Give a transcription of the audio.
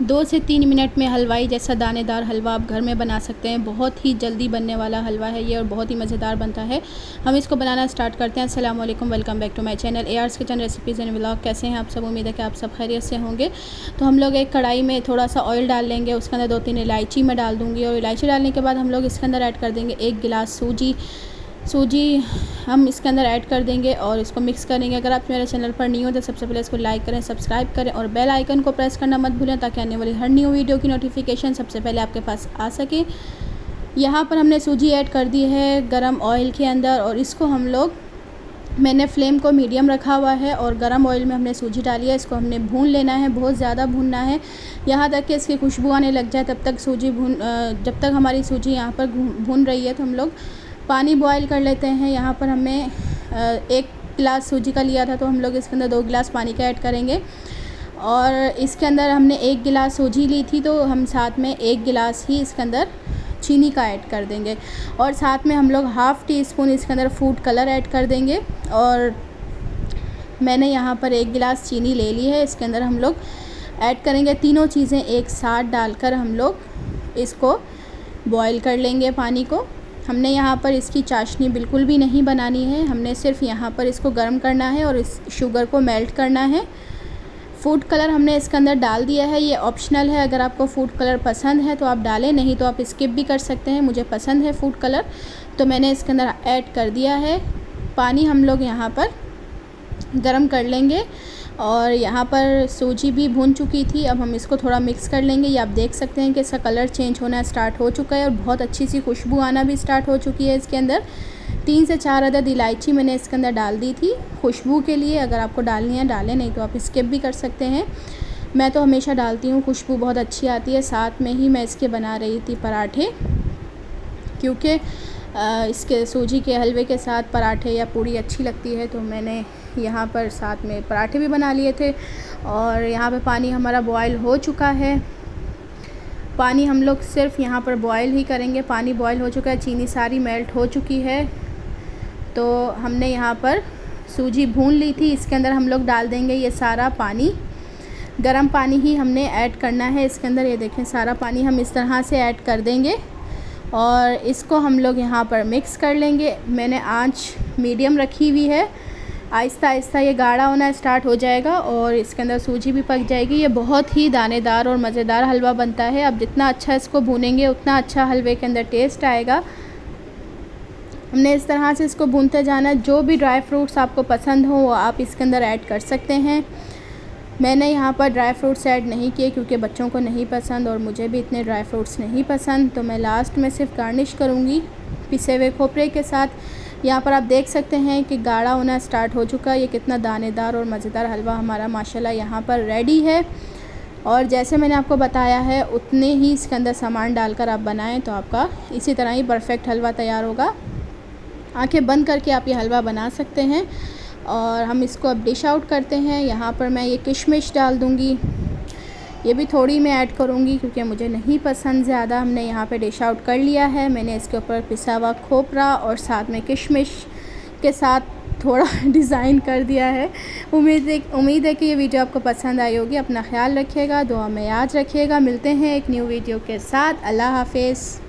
2 से 3 मिनट में हलवाई जैसा दानेदार हलवा आप घर में बना सकते हैं। बहुत ही जल्दी बनने वाला हलवा है ये और बहुत ही मज़ेदार बनता है। हम इसको बनाना स्टार्ट करते हैं। अस्सलाम वालेकुम, welcome back to my channel AR's kitchen recipes and vlog. कैसे हैं आप सब? उम्मीद है कि आप सब खैरियत से होंगे। तो हम लोग एक कढ़ाई में थोड़ा सा ऑयल डाल लेंगे, उसके अंदर 2-3 इलायची मैं डाल दूँगी और इलायची डालने के बाद हम लोग इसके अंदर ऐड कर देंगे 1 गिलास सूजी हम इसके अंदर ऐड कर देंगे और इसको मिक्स करेंगे। अगर आप मेरे चैनल पर न्यू हो तो सबसे पहले इसको लाइक करें, सब्सक्राइब करें और बेल आइकन को प्रेस करना मत भूलें ताकि आने वाली हर न्यू वीडियो की नोटिफिकेशन सबसे पहले आपके पास आ सके। यहाँ पर हमने सूजी ऐड कर दी है गरम ऑयल के अंदर और इसको मैंने फ्लेम को मीडियम रखा हुआ है और गरम ऑयल में हमने सूजी डाली है। इसको हमने भून लेना है, बहुत ज़्यादा भूनना है, यहाँ तक कि इसकी खुशबू आने लग जाए। तब तक जब तक हमारी सूजी यहाँ पर भून रही है तो हम लोग पानी बॉयल कर लेते हैं। यहाँ पर हमने 1 गिलास सूजी का लिया था तो हम लोग इसके अंदर 2 गिलास पानी का ऐड करेंगे और इसके अंदर हमने 1 गिलास सूजी ली थी तो हम साथ में 1 गिलास ही इसके अंदर चीनी का ऐड कर देंगे और साथ में हम लोग ½ टीस्पून इसके अंदर फूड कलर ऐड कर देंगे। और मैंने यहाँ पर 1 गिलास चीनी ले ली है, इसके अंदर हम लोग ऐड करेंगे। तीनों चीज़ें एक साथ डालकर हम लोग इसको बॉयल कर लेंगे पानी को। हमने यहाँ पर इसकी चाशनी बिल्कुल भी नहीं बनानी है, हमने सिर्फ यहाँ पर इसको गर्म करना है और इस शुगर को मेल्ट करना है। फूड कलर हमने इसके अंदर डाल दिया है, ये ऑप्शनल है। अगर आपको फूड कलर पसंद है तो आप डालें, नहीं तो आप स्किप भी कर सकते हैं। मुझे पसंद है फूड कलर तो मैंने इसके अंदर ऐड कर दिया है। पानी हम लोग यहाँ पर गरम कर लेंगे और यहाँ पर सूजी भी भून चुकी थी। अब हम इसको थोड़ा मिक्स कर लेंगे। ये आप देख सकते हैं कि इसका कलर चेंज होना स्टार्ट हो चुका है और बहुत अच्छी सी खुशबू आना भी स्टार्ट हो चुकी है। इसके अंदर 3 से 4 अदद इलायची मैंने इसके अंदर डाल दी थी खुशबू के लिए। अगर आपको डालनी है डालें, नहीं तो आप स्किप भी कर सकते हैं। मैं तो हमेशा डालती हूँ, खुशबू बहुत अच्छी आती है। साथ में ही मैं इसके बना रही थी पराठे, क्योंकि इसके सूजी के हलवे के साथ पराठे या पूड़ी अच्छी लगती है, तो मैंने यहाँ पर साथ में पराठे भी बना लिए थे। और यहाँ पे पानी हमारा बॉयल हो चुका है। पानी हम लोग सिर्फ यहाँ पर बॉयल ही करेंगे। पानी बॉयल हो चुका है, चीनी सारी मेल्ट हो चुकी है। तो हमने यहाँ पर सूजी भून ली थी, इसके अंदर हम लोग डाल देंगे ये सारा पानी। गर्म पानी ही हमने ऐड करना है इसके अंदर। ये देखें, सारा पानी हम इस तरह से ऐड कर देंगे और इसको हम लोग यहाँ पर मिक्स कर लेंगे। मैंने आंच मीडियम रखी हुई है। आहिस्ता आहिस्ता ये गाढ़ा होना स्टार्ट हो जाएगा और इसके अंदर सूजी भी पक जाएगी। ये बहुत ही दानेदार और मज़ेदार हलवा बनता है। अब जितना अच्छा इसको भूनेंगे उतना अच्छा हलवे के अंदर टेस्ट आएगा। हमने इस तरह से इसको भूनते जाना है। जो भी ड्राई फ्रूट्स आपको पसंद हो वो आप इसके अंदर ऐड कर सकते हैं। मैंने यहाँ पर ड्राई फ्रूट्स ऐड नहीं किए क्योंकि बच्चों को नहीं पसंद और मुझे भी इतने ड्राई फ्रूट्स नहीं पसंद, तो मैं लास्ट में सिर्फ गार्निश करूँगी पिसे हुए खोपरे के साथ। यहाँ पर आप देख सकते हैं कि गाढ़ा होना स्टार्ट हो चुका है। ये कितना दानेदार और मज़ेदार हलवा हमारा माशाल्लाह यहाँ पर रेडी है। और जैसे मैंने आपको बताया है उतने ही इसके अंदर सामान डालकर आप बनाएं तो आपका इसी तरह ही परफेक्ट हलवा तैयार होगा। आंखें बंद करके आप ये हलवा बना सकते हैं। और हम इसको अब डिश आउट करते हैं। यहाँ पर मैं ये किशमिश डाल दूँगी, ये भी थोड़ी मैं ऐड करूँगी क्योंकि मुझे नहीं पसंद ज़्यादा। हमने यहाँ पे डिश आउट कर लिया है। मैंने इसके ऊपर पिसा हुआ खोपरा और साथ में किशमिश के साथ थोड़ा डिज़ाइन कर दिया है। उम्मीद है कि ये वीडियो आपको पसंद आई होगी। अपना ख्याल रखिएगा, दुआ में याद रखिएगा। मिलते हैं एक न्यू वीडियो के साथ। अल्लाह हाफिज़।